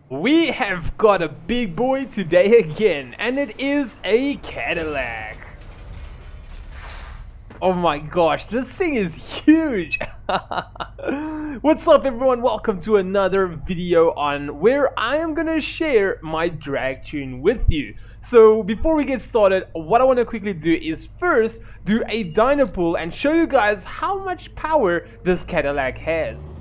We have got a big boy today again, and it is a Cadillac. Oh my gosh, this thing is huge! What's up everyone, welcome to another video on where I am gonna share my drag tune with you. So before we get started, what I want to quickly do is first do a dyno pull and show you guys how much power this Cadillac has.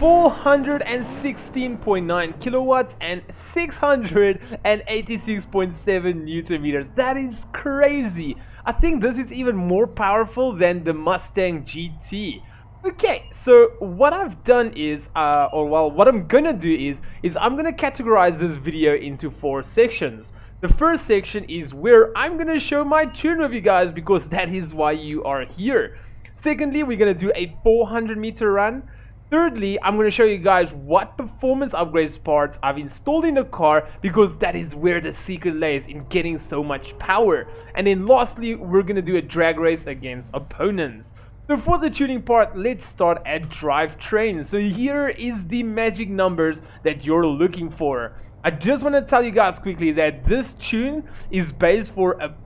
416.9 kilowatts and 686.7 newton meters. That is crazy. I think this is even more powerful than the Mustang GT. Okay, so what I've done is, what I'm gonna do is I'm gonna categorize this video into 4 sections. The first section is where I'm gonna show my tune with you guys, because that is why you are here. Secondly, we're gonna do a 400-meter run. Thirdly, I'm going to show you guys what performance upgrades parts I've installed in the car, because that is where the secret lays in getting so much power. And then lastly, we're going to do a drag race against opponents. So for the tuning part, let's start at drivetrain. So here is the magic numbers that you're looking for. I just want to tell you guys quickly that this tune is based for a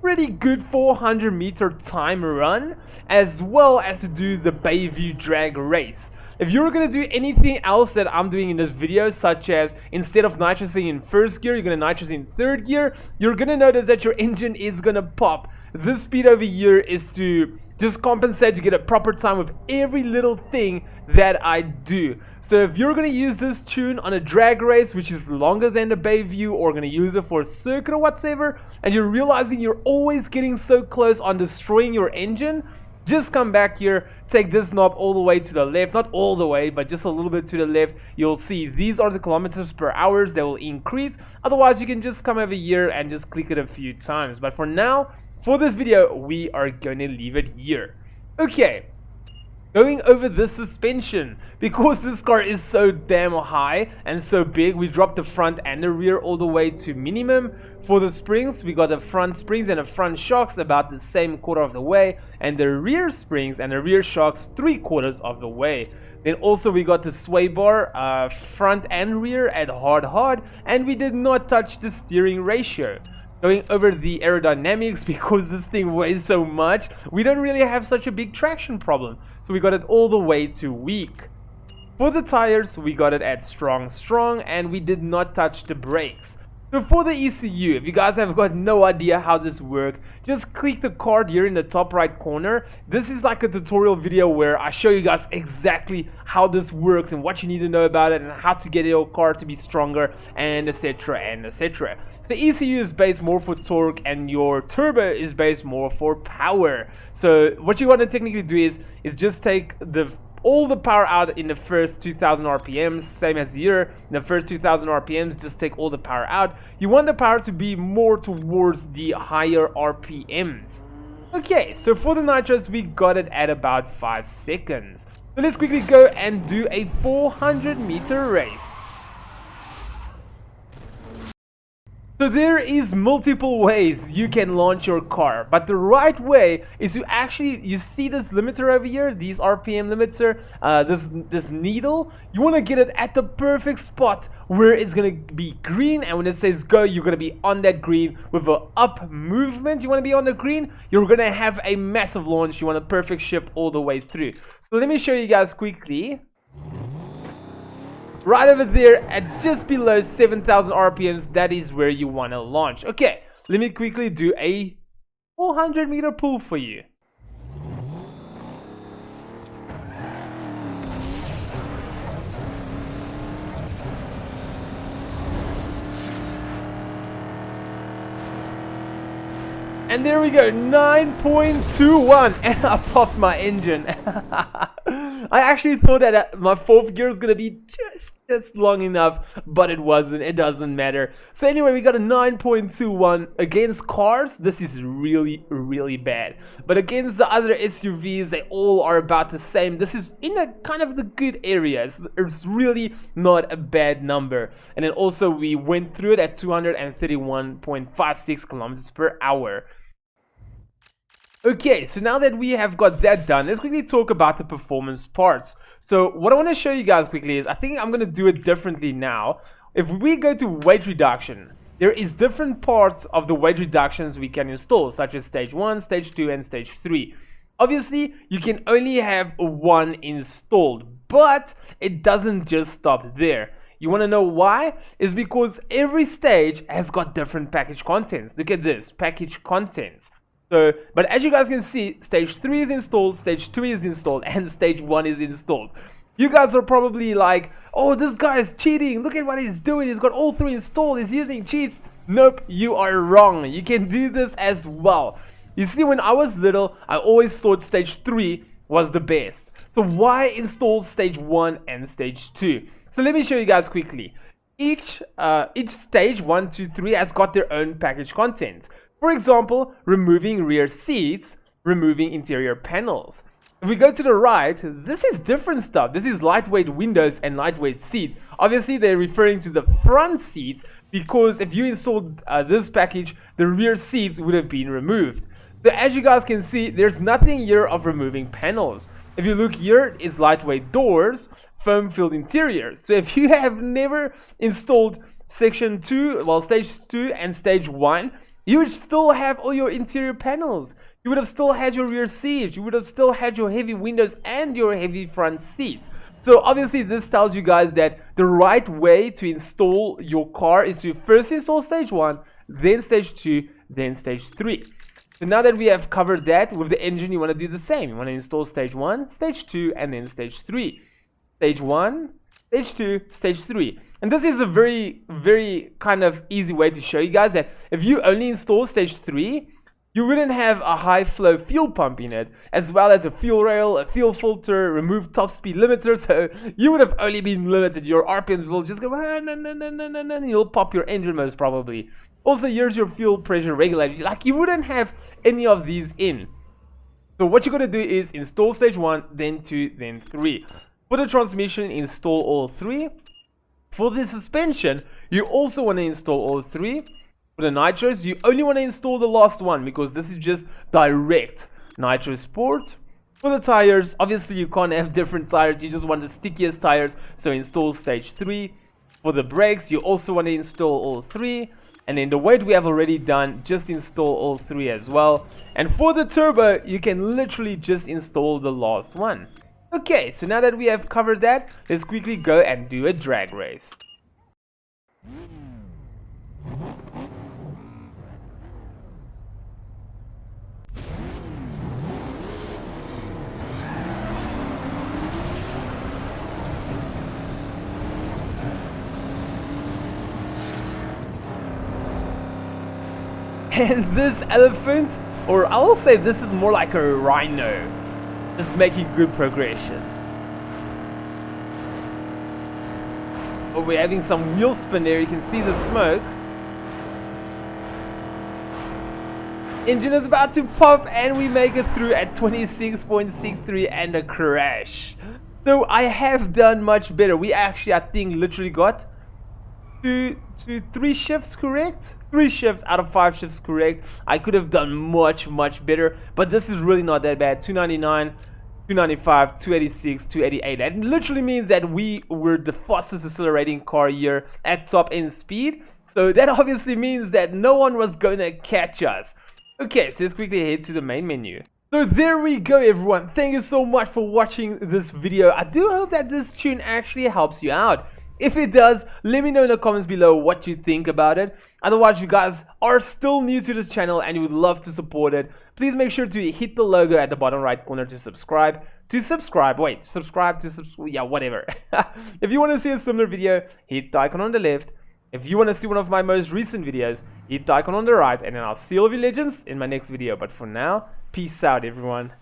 pretty good 400-meter time run, as well as to do the Bayview drag race. If you're gonna do anything else that I'm doing in this video, such as instead of nitrosing in first gear, you're gonna nitrous in third gear, you're gonna notice that your engine is gonna pop. This speed over here is to just compensate to get a proper time with every little thing that I do. So if you're gonna use this tune on a drag race which is longer than the Bayview, or gonna use it for a circuit or whatever, and you're realizing you're always getting so close on destroying your engine, just come back here, take this knob all the way to the left, not all the way, but just a little bit to the left. You'll see these are the kilometers per hour that will increase. Otherwise, you can just come over here and just click it a few times. But for now, for this video, we are going to leave it here. Okay. Going over the suspension, because this car is so damn high and so big, we dropped the front and the rear all the way to minimum. For the springs, we got the front springs and the front shocks about the same quarter of the way, and the rear springs and the rear shocks 3/4 of the way. Then also we got the sway bar, front and rear at hard, and we did not touch the steering ratio. Going over the aerodynamics, because this thing weighs so much, we don't really have such a big traction problem. So we got it all the way to weak. For the tires, we got it at strong, and we did not touch the brakes. So for the ECU, if you guys have got no idea how this works, just click the card here in the top right corner. This is like a tutorial video where I show you guys exactly how this works and what you need to know about it and how to get your car to be stronger, and etc, and etc. So the ECU is based more for torque and your turbo is based more for power. So what you want to technically do is just take all the power out in the first 2000 RPMs, same as here. In the first 2000 RPMs, just take all the power out. You want the power to be more towards the higher RPMs. Okay, so for the nitros, we got it at about 5 seconds. So let's quickly go and do a 400-meter race. So there is multiple ways you can launch your car, but the right way is to actually, you see this limiter over here, these RPM limiter, this needle, you want to get it at the perfect spot where it's going to be green, and when it says go, you're going to be on that green. With an up movement, you want to be on the green, you're going to have a massive launch. You want a perfect shift all the way through. So let me show you guys quickly. Right over there at just below 7,000 RPMs, that is where you want to launch. Okay, let me quickly do a 400-meter pull for you. And there we go, 9.21, and I popped my engine. I actually thought that my 4th gear was gonna be just long enough, but it wasn't. It doesn't matter. So anyway, we got a 9.21 against cars. This is really bad, but against the other SUVs, they all are about the same. This is in a kind of the good area. It's really not a bad number. And then also we went through it at 231.56 kilometers per hour. Okay, so now that we have got that done, let's quickly talk about the performance parts. So what I want to show you guys quickly is, I think I'm going to do it differently now. If we go to weight reduction, there is different parts of the weight reductions we can install, such as stage 1, stage 2, and stage 3. Obviously, you can only have one installed, but it doesn't just stop there. You want to know why? It's because every stage has got different package contents. Look at this, package contents. So, but as you guys can see, stage 3 is installed, stage 2 is installed, and stage 1 is installed. You guys are probably like, oh, this guy is cheating, look at what he's doing, he's got all 3 installed, he's using cheats. Nope, you are wrong. You can do this as well. You see, when I was little, I always thought stage 3 was the best. So why install stage 1 and stage 2? So let me show you guys quickly. Each stage 1, 2, 3 has got their own package content. For example, removing rear seats, removing interior panels. If we go to the right, this is different stuff. This is lightweight windows and lightweight seats. Obviously, they're referring to the front seats because if you installed this package, the rear seats would have been removed. So as you guys can see, there's nothing here of removing panels. If you look here, it's lightweight doors, foam filled interiors. So if you have never installed section 2, well, stage 2 and stage 1, you would still have all your interior panels. You would have still had your rear seats. You would have still had your heavy windows and your heavy front seats. So obviously this tells you guys that the right way to install your car is to first install stage 1, then stage 2, then stage 3. So now that we have covered that, with the engine you want to do the same. You want to install stage 1, stage 2, and then stage 3. Stage 1, stage 2, stage 3. And this is a very kind of easy way to show you guys that if you only install stage 3, you wouldn't have a high flow fuel pump in it, as well as a fuel rail, a fuel filter, remove top speed limiter, so you would have only been limited. Your RPMs will just go, and you'll pop your engine most probably. Also, here's your fuel pressure regulator. Like, you wouldn't have any of these in. So what you're going to do is install stage 1, then 2, then 3. For the transmission, install all 3. For the suspension, you also want to install all 3. For the nitros, you only want to install the last one because this is just direct nitro sport. For the tires, obviously you can't have different tires, you just want the stickiest tires, so install stage 3. For the brakes, you also want to install all 3. And then the weight we have already done, just install all 3 as well. And for the turbo, you can literally just install the last one. Okay, so now that we have covered that, let's quickly go and do a drag race. And this elephant, or I will say this is more like a rhino, is making good progression. Oh, we're having some wheel spin there, you can see the smoke. Engine is about to pop and we make it through at 26.63 and a crash. So I have done much better. We actually, I think, literally got 3 shifts correct. 3 shifts out of 5 shifts correct. I could have done much better, but this is really not that bad. 299, 295, 286, 288. That literally means that we were the fastest accelerating car here at top end speed. So that obviously means that no one was gonna catch us. Okay, so let's quickly head to the main menu. So there we go, everyone. Thank you so much for watching this video. I do hope that this tune actually helps you out. If it does, let me know in the comments below what you think about it. Otherwise, you guys are still new to this channel and you would love to support it, please make sure to hit the logo at the bottom right corner to subscribe. Yeah, whatever. If you want to see a similar video, hit the icon on the left. If you want to see one of my most recent videos, hit the icon on the right, and then I'll see all of you legends in my next video. But for now, peace out, everyone.